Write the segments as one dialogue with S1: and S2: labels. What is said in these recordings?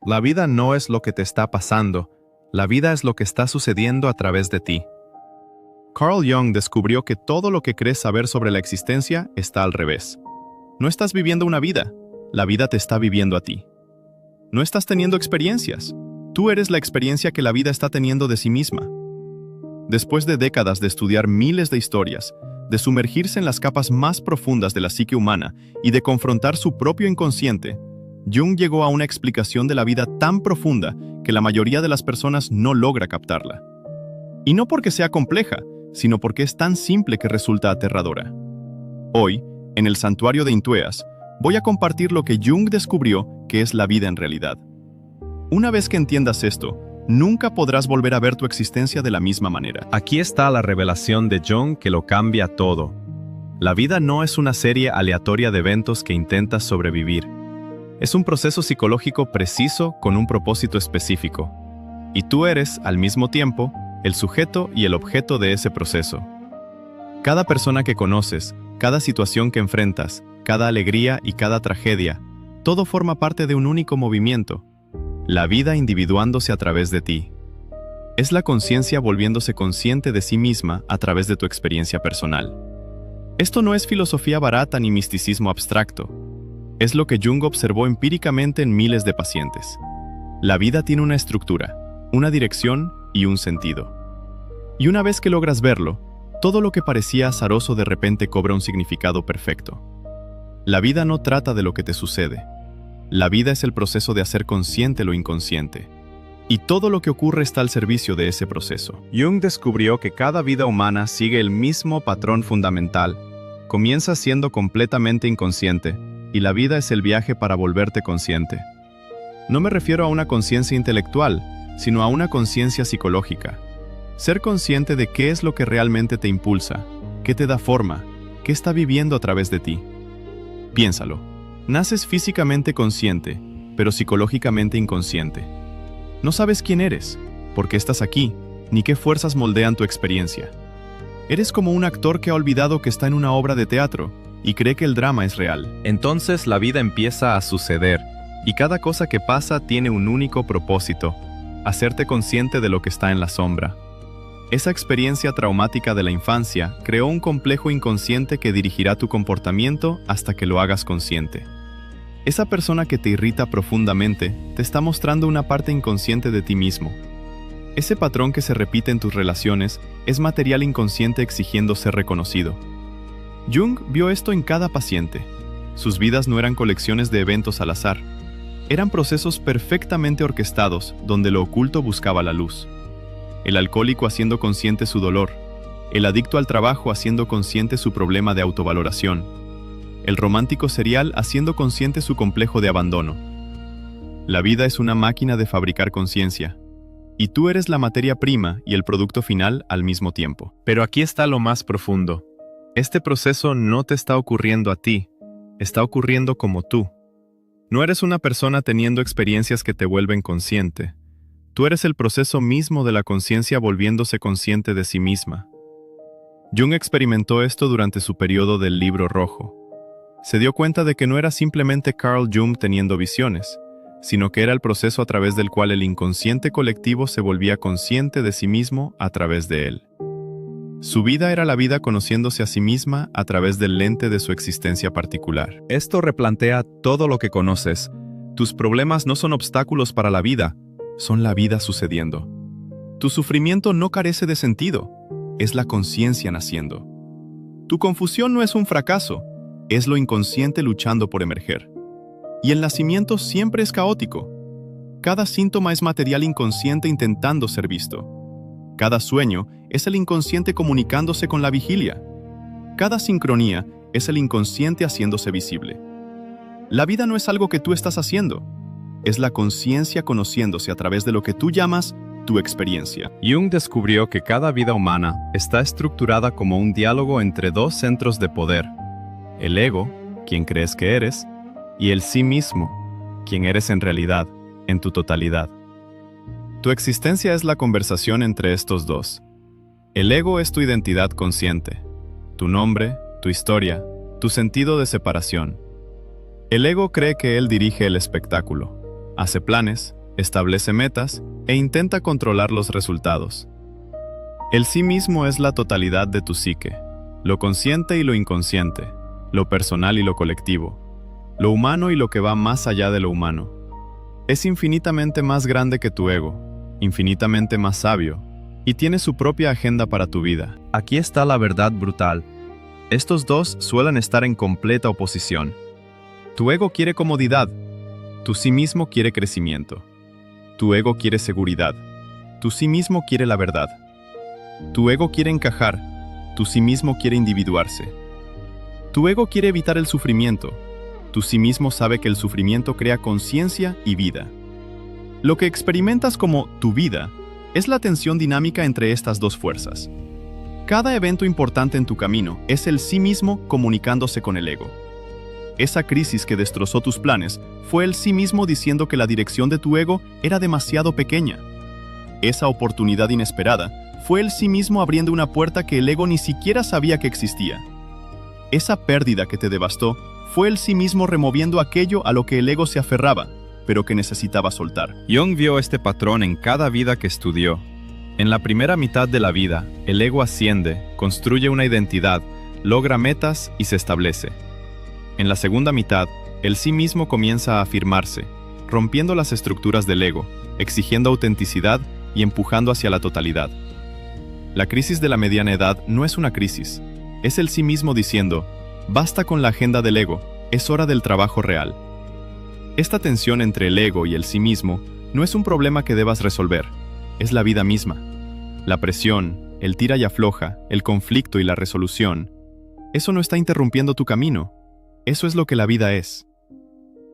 S1: La vida no es lo que te está pasando, la vida es lo que está sucediendo a través de ti. Carl Jung descubrió que todo lo que crees saber sobre la existencia está al revés. No estás viviendo una vida, la vida te está viviendo a ti. No estás teniendo experiencias, tú eres la experiencia que la vida está teniendo de sí misma. Después de décadas de estudiar miles de historias, de sumergirse en las capas más profundas de la psique humana y de confrontar su propio inconsciente, Jung llegó a una explicación de la vida tan profunda que la mayoría de las personas no logra captarla. Y no porque sea compleja, sino porque es tan simple que resulta aterradora. Hoy, en el Santuario de Intueas, voy a compartir lo que Jung descubrió que es la vida en realidad. Una vez que entiendas esto, nunca podrás volver a ver tu existencia de la misma manera. Aquí está la revelación de Jung que lo cambia todo. La vida no es una serie aleatoria de eventos que intentas sobrevivir. Es un proceso psicológico preciso con un propósito específico. Y tú eres, al mismo tiempo, el sujeto y el objeto de ese proceso. Cada persona que conoces, cada situación que enfrentas, cada alegría y cada tragedia, todo forma parte de un único movimiento, la vida individuándose a través de ti. Es la conciencia volviéndose consciente de sí misma a través de tu experiencia personal. Esto no es filosofía barata ni misticismo abstracto. Es lo que Jung observó empíricamente en miles de pacientes. La vida tiene una estructura, una dirección y un sentido. Y una vez que logras verlo, todo lo que parecía azaroso de repente cobra un significado perfecto. La vida no trata de lo que te sucede. La vida es el proceso de hacer consciente lo inconsciente. Y todo lo que ocurre está al servicio de ese proceso. Jung descubrió que cada vida humana sigue el mismo patrón fundamental. Comienza siendo completamente inconsciente, y la vida es el viaje para volverte consciente. No me refiero a una conciencia intelectual, sino a una conciencia psicológica. Ser consciente de qué es lo que realmente te impulsa, qué te da forma, qué está viviendo a través de ti. Piénsalo. Naces físicamente consciente, pero psicológicamente inconsciente. No sabes quién eres, por qué estás aquí, ni qué fuerzas moldean tu experiencia. Eres como un actor que ha olvidado que está en una obra de teatro y cree que el drama es real. Entonces la vida empieza a suceder, y cada cosa que pasa tiene un único propósito: hacerte consciente de lo que está en la sombra. Esa experiencia traumática de la infancia creó un complejo inconsciente que dirigirá tu comportamiento hasta que lo hagas consciente. Esa persona que te irrita profundamente te está mostrando una parte inconsciente de ti mismo. Ese patrón que se repite en tus relaciones es material inconsciente exigiendo ser reconocido. Jung vio esto en cada paciente. Sus vidas no eran colecciones de eventos al azar. Eran procesos perfectamente orquestados donde lo oculto buscaba la luz. El alcohólico haciendo consciente su dolor. El adicto al trabajo haciendo consciente su problema de autovaloración. El romántico serial haciendo consciente su complejo de abandono. La vida es una máquina de fabricar conciencia. Y tú eres la materia prima y el producto final al mismo tiempo. Pero aquí está lo más profundo. Este proceso no te está ocurriendo a ti, está ocurriendo como tú. No eres una persona teniendo experiencias que te vuelven consciente. Tú eres el proceso mismo de la conciencia volviéndose consciente de sí misma. Jung experimentó esto durante su periodo del Libro Rojo. Se dio cuenta de que no era simplemente Carl Jung teniendo visiones, sino que era el proceso a través del cual el inconsciente colectivo se volvía consciente de sí mismo a través de él. Su vida era la vida conociéndose a sí misma a través del lente de su existencia particular. Esto replantea todo lo que conoces. Tus problemas no son obstáculos para la vida, son la vida sucediendo. Tu sufrimiento no carece de sentido, es la conciencia naciendo. Tu confusión no es un fracaso, es lo inconsciente luchando por emerger. Y el nacimiento siempre es caótico. Cada síntoma es material inconsciente intentando ser visto. Cada sueño es el inconsciente comunicándose con la vigilia. Cada sincronía es el inconsciente haciéndose visible. La vida no es algo que tú estás haciendo, es la conciencia conociéndose a través de lo que tú llamas tu experiencia. Jung descubrió que cada vida humana está estructurada como un diálogo entre dos centros de poder: el ego, quien crees que eres, y el sí mismo, quien eres en realidad, en tu totalidad. Tu existencia es la conversación entre estos dos. El ego es tu identidad consciente, tu nombre, tu historia, tu sentido de separación. El ego cree que él dirige el espectáculo, hace planes, establece metas e intenta controlar los resultados. El sí mismo es la totalidad de tu psique, lo consciente y lo inconsciente, lo personal y lo colectivo, lo humano y lo que va más allá de lo humano. Es infinitamente más grande que tu ego, infinitamente más sabio, y tiene su propia agenda para tu vida. Aquí está la verdad brutal. Estos dos suelen estar en completa oposición. Tu ego quiere comodidad, tu sí mismo quiere crecimiento. Tu ego quiere seguridad, tu sí mismo quiere la verdad. Tu ego quiere encajar, tu sí mismo quiere individuarse. Tu ego quiere evitar el sufrimiento, tu sí mismo sabe que el sufrimiento crea conciencia y vida. Lo que experimentas como tu vida es la tensión dinámica entre estas dos fuerzas. Cada evento importante en tu camino es el sí mismo comunicándose con el ego. Esa crisis que destrozó tus planes fue el sí mismo diciendo que la dirección de tu ego era demasiado pequeña. Esa oportunidad inesperada fue el sí mismo abriendo una puerta que el ego ni siquiera sabía que existía. Esa pérdida que te devastó fue el sí mismo removiendo aquello a lo que el ego se aferraba, pero que necesitaba soltar. Jung vio este patrón en cada vida que estudió. En la primera mitad de la vida, el ego asciende, construye una identidad, logra metas y se establece. En la segunda mitad, el sí mismo comienza a afirmarse, rompiendo las estructuras del ego, exigiendo autenticidad y empujando hacia la totalidad. La crisis de la mediana edad no es una crisis, es el sí mismo diciendo, basta con la agenda del ego, es hora del trabajo real. Esta tensión entre el ego y el sí mismo no es un problema que debas resolver, es la vida misma. La presión, el tira y afloja, el conflicto y la resolución, eso no está interrumpiendo tu camino, eso es lo que la vida es.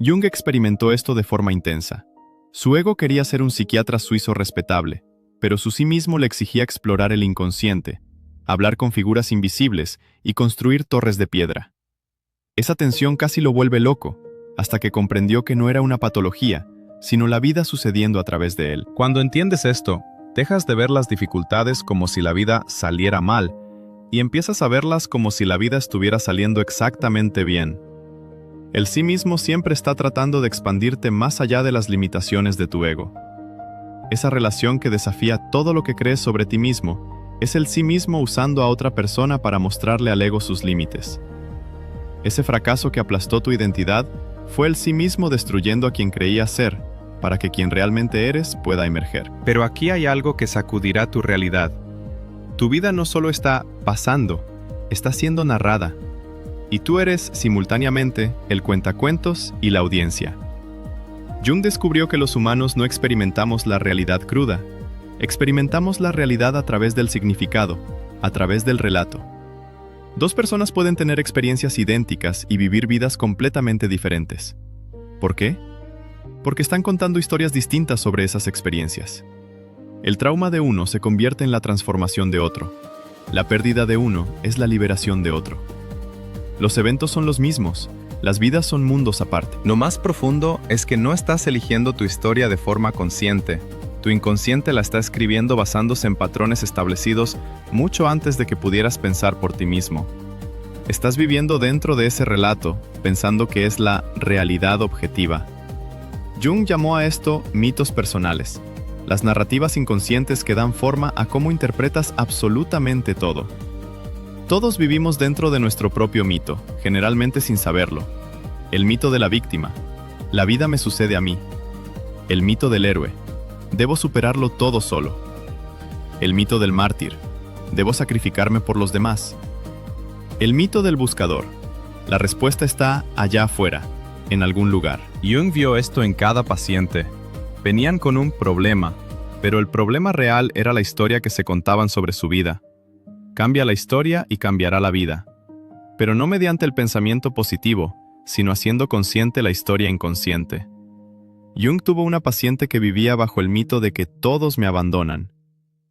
S1: Jung experimentó esto de forma intensa. Su ego quería ser un psiquiatra suizo respetable, pero su sí mismo le exigía explorar el inconsciente, hablar con figuras invisibles y construir torres de piedra. Esa tensión casi lo vuelve loco, hasta que comprendió que no era una patología, sino la vida sucediendo a través de él. Cuando entiendes esto, dejas de ver las dificultades como si la vida saliera mal, y empiezas a verlas como si la vida estuviera saliendo exactamente bien. El sí mismo siempre está tratando de expandirte más allá de las limitaciones de tu ego. Esa relación que desafía todo lo que crees sobre ti mismo es el sí mismo usando a otra persona para mostrarle al ego sus límites. Ese fracaso que aplastó tu identidad fue el sí mismo destruyendo a quien creías ser, para que quien realmente eres pueda emerger. Pero aquí hay algo que sacudirá tu realidad. Tu vida no solo está pasando, está siendo narrada. Y tú eres, simultáneamente, el cuentacuentos y la audiencia. Jung descubrió que los humanos no experimentamos la realidad cruda. Experimentamos la realidad a través del significado, a través del relato. Dos personas pueden tener experiencias idénticas y vivir vidas completamente diferentes. ¿Por qué? Porque están contando historias distintas sobre esas experiencias. El trauma de uno se convierte en la transformación de otro. La pérdida de uno es la liberación de otro. Los eventos son los mismos, las vidas son mundos aparte. Lo más profundo es que no estás eligiendo tu historia de forma consciente. Tu inconsciente la está escribiendo basándose en patrones establecidos mucho antes de que pudieras pensar por ti mismo. Estás viviendo dentro de ese relato, pensando que es la realidad objetiva. Jung llamó a esto mitos personales, las narrativas inconscientes que dan forma a cómo interpretas absolutamente todo. Todos vivimos dentro de nuestro propio mito, generalmente sin saberlo. El mito de la víctima. La vida me sucede a mí. El mito del héroe. Debo superarlo todo solo. El mito del mártir. Debo sacrificarme por los demás. El mito del buscador. La respuesta está allá afuera, en algún lugar. Jung vio esto en cada paciente. Venían con un problema, pero el problema real era la historia que se contaban sobre su vida. Cambia la historia y cambiará la vida. Pero no mediante el pensamiento positivo, sino haciendo consciente la historia inconsciente. Jung tuvo una paciente que vivía bajo el mito de que todos me abandonan.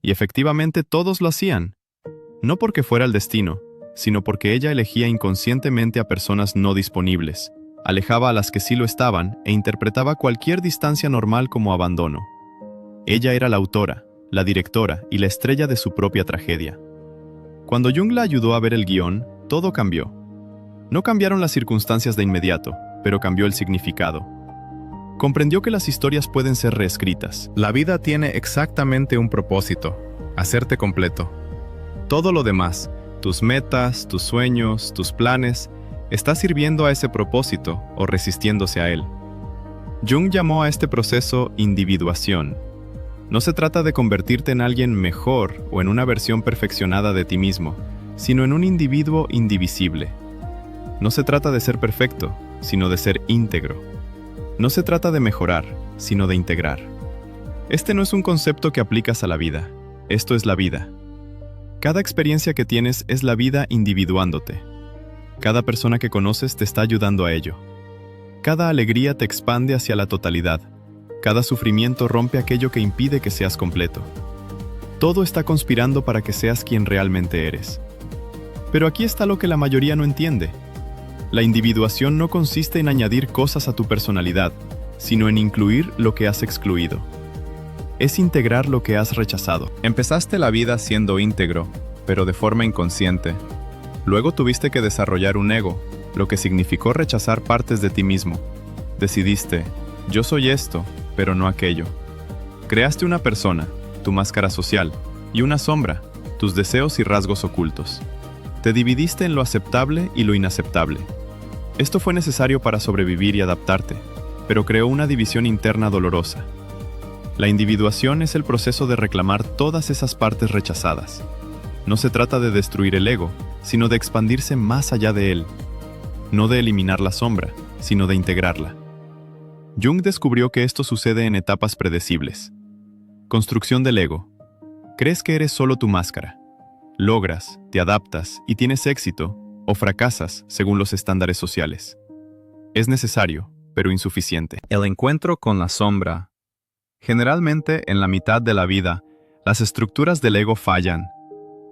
S1: Y efectivamente todos lo hacían. No porque fuera el destino, sino porque ella elegía inconscientemente a personas no disponibles. Alejaba a las que sí lo estaban e interpretaba cualquier distancia normal como abandono. Ella era la autora, la directora y la estrella de su propia tragedia. Cuando Jung la ayudó a ver el guión, todo cambió. No cambiaron las circunstancias de inmediato, pero cambió el significado. Comprendió que las historias pueden ser reescritas. La vida tiene exactamente un propósito: hacerte completo. Todo lo demás, tus metas, tus sueños, tus planes, está sirviendo a ese propósito o resistiéndose a él. Jung llamó a este proceso individuación. No se trata de convertirte en alguien mejor o en una versión perfeccionada de ti mismo, sino en un individuo indivisible. No se trata de ser perfecto, sino de ser íntegro. No se trata de mejorar, sino de integrar. Este no es un concepto que aplicas a la vida. Esto es la vida. Cada experiencia que tienes es la vida individuándote. Cada persona que conoces te está ayudando a ello. Cada alegría te expande hacia la totalidad. Cada sufrimiento rompe aquello que impide que seas completo. Todo está conspirando para que seas quien realmente eres. Pero aquí está lo que la mayoría no entiende. La individuación no consiste en añadir cosas a tu personalidad, sino en incluir lo que has excluido. Es integrar lo que has rechazado. Empezaste la vida siendo íntegro, pero de forma inconsciente. Luego tuviste que desarrollar un ego, lo que significó rechazar partes de ti mismo. Decidiste, yo soy esto, pero no aquello. Creaste una persona, tu máscara social, y una sombra, tus deseos y rasgos ocultos. Te dividiste en lo aceptable y lo inaceptable. Esto fue necesario para sobrevivir y adaptarte, pero creó una división interna dolorosa. La individuación es el proceso de reclamar todas esas partes rechazadas. No se trata de destruir el ego, sino de expandirse más allá de él. No de eliminar la sombra, sino de integrarla. Jung descubrió que esto sucede en etapas predecibles. Construcción del ego. Crees que eres solo tu máscara. Logras, te adaptas y tienes éxito, o fracasas según los estándares sociales. Es necesario, pero insuficiente. El encuentro con la sombra. Generalmente, en la mitad de la vida, las estructuras del ego fallan.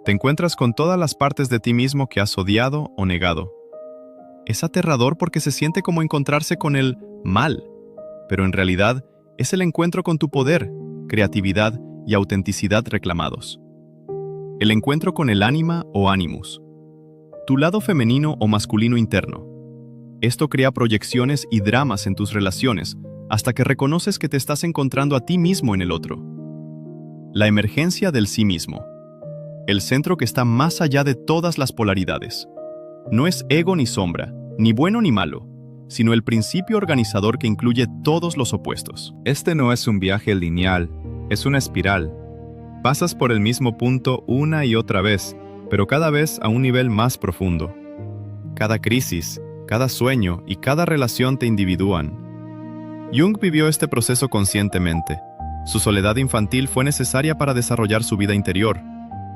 S1: Te encuentras con todas las partes de ti mismo que has odiado o negado. Es aterrador porque se siente como encontrarse con el mal, pero en realidad es el encuentro con tu poder, creatividad y autenticidad reclamados. El encuentro con el ánima o animus, tu lado femenino o masculino interno. Esto crea proyecciones y dramas en tus relaciones hasta que reconoces que te estás encontrando a ti mismo en el otro. La emergencia del sí mismo, el centro que está más allá de todas las polaridades. No es ego ni sombra, ni bueno ni malo, sino el principio organizador que incluye todos los opuestos. Este no es un viaje lineal, es una espiral. Pasas por el mismo punto una y otra vez, pero cada vez a un nivel más profundo. Cada crisis, cada sueño y cada relación te individúan. Jung vivió este proceso conscientemente. Su soledad infantil fue necesaria para desarrollar su vida interior.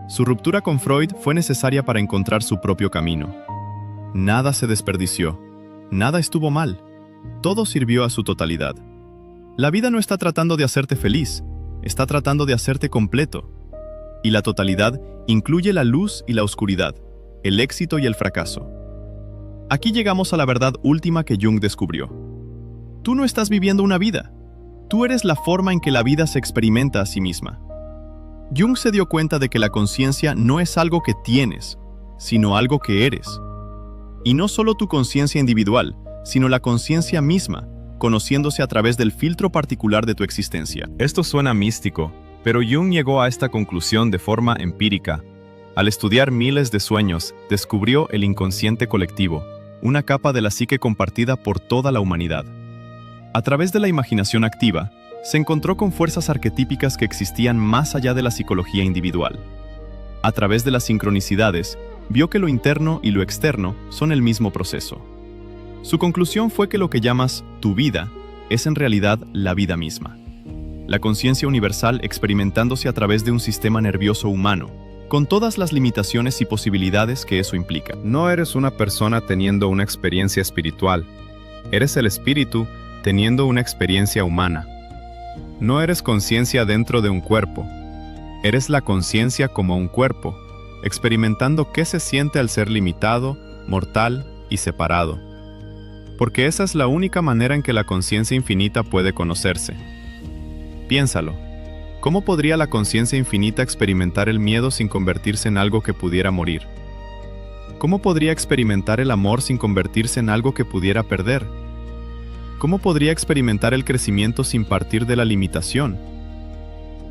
S1: Su ruptura con Freud fue necesaria para encontrar su propio camino. Nada se desperdició. Nada estuvo mal. Todo sirvió a su totalidad. La vida no está tratando de hacerte feliz, está tratando de hacerte completo. Y la totalidad incluye la luz y la oscuridad, el éxito y el fracaso. Aquí llegamos a la verdad última que Jung descubrió. Tú no estás viviendo una vida. Tú eres la forma en que la vida se experimenta a sí misma. Jung se dio cuenta de que la conciencia no es algo que tienes, sino algo que eres. Y no solo tu conciencia individual, sino la conciencia misma, conociéndose a través del filtro particular de tu existencia. Esto suena místico, pero Jung llegó a esta conclusión de forma empírica. Al estudiar miles de sueños, descubrió el inconsciente colectivo, una capa de la psique compartida por toda la humanidad. A través de la imaginación activa, se encontró con fuerzas arquetípicas que existían más allá de la psicología individual. A través de las sincronicidades, vio que lo interno y lo externo son el mismo proceso. Su conclusión fue que lo que llamas tu vida es en realidad la vida misma. La conciencia universal experimentándose a través de un sistema nervioso humano, con todas las limitaciones y posibilidades que eso implica. No eres una persona teniendo una experiencia espiritual. Eres el espíritu teniendo una experiencia humana. No eres conciencia dentro de un cuerpo. Eres la conciencia como un cuerpo, experimentando qué se siente al ser limitado, mortal y separado. Porque esa es la única manera en que la conciencia infinita puede conocerse. Piénsalo. ¿Cómo podría la conciencia infinita experimentar el miedo sin convertirse en algo que pudiera morir? ¿Cómo podría experimentar el amor sin convertirse en algo que pudiera perder? ¿cómo podría experimentar el crecimiento sin partir de la limitación?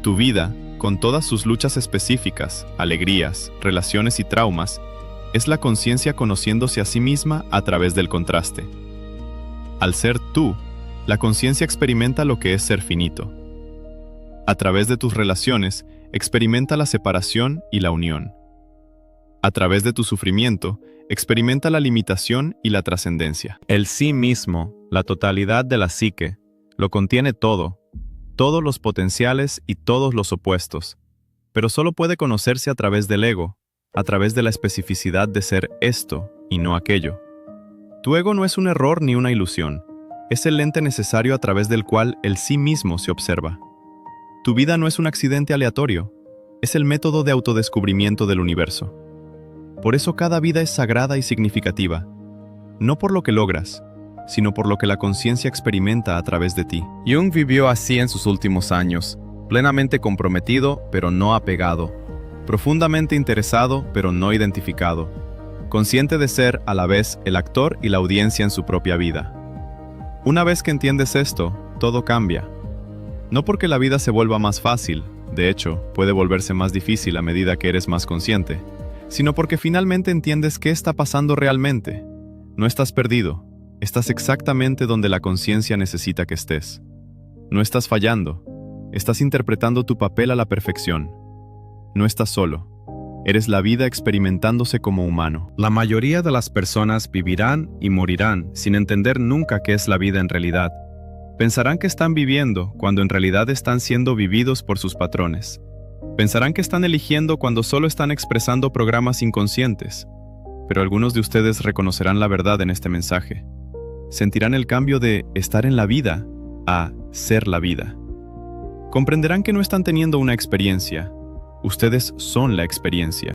S1: Tu vida, con todas sus luchas específicas, alegrías, relaciones y traumas, es la conciencia conociéndose a sí misma a través del contraste. Al ser tú, la conciencia experimenta lo que es ser finito. A través de tus relaciones, experimenta la separación y la unión. A través de tu sufrimiento, experimenta la limitación y la trascendencia. El sí mismo, la totalidad de la psique, lo contiene todo, todos los potenciales y todos los opuestos, pero solo puede conocerse a través del ego, a través de la especificidad de ser esto y no aquello. Tu ego no es un error ni una ilusión, es el lente necesario a través del cual el sí mismo se observa. Tu vida no es un accidente aleatorio, es el método de autodescubrimiento del universo. Por eso cada vida es sagrada y significativa, no por lo que logras, sino por lo que la conciencia experimenta a través de ti. Jung vivió así en sus últimos años, plenamente comprometido, pero no apegado, profundamente interesado, pero no identificado, consciente de ser a la vez el actor y la audiencia en su propia vida. Una vez que entiendes esto, todo cambia. No porque la vida se vuelva más fácil, de hecho, puede volverse más difícil a medida que eres más consciente, sino porque finalmente entiendes qué está pasando realmente. No estás perdido, estás exactamente donde la conciencia necesita que estés. No estás fallando, estás interpretando tu papel a la perfección. No estás solo, eres la vida experimentándose como humano. La mayoría de las personas vivirán y morirán sin entender nunca qué es la vida en realidad. Pensarán que están viviendo cuando en realidad están siendo vividos por sus patrones. Pensarán que están eligiendo cuando solo están expresando programas inconscientes. Pero algunos de ustedes reconocerán la verdad en este mensaje. Sentirán el cambio de estar en la vida a ser la vida. Comprenderán que no están teniendo una experiencia. Ustedes son la experiencia.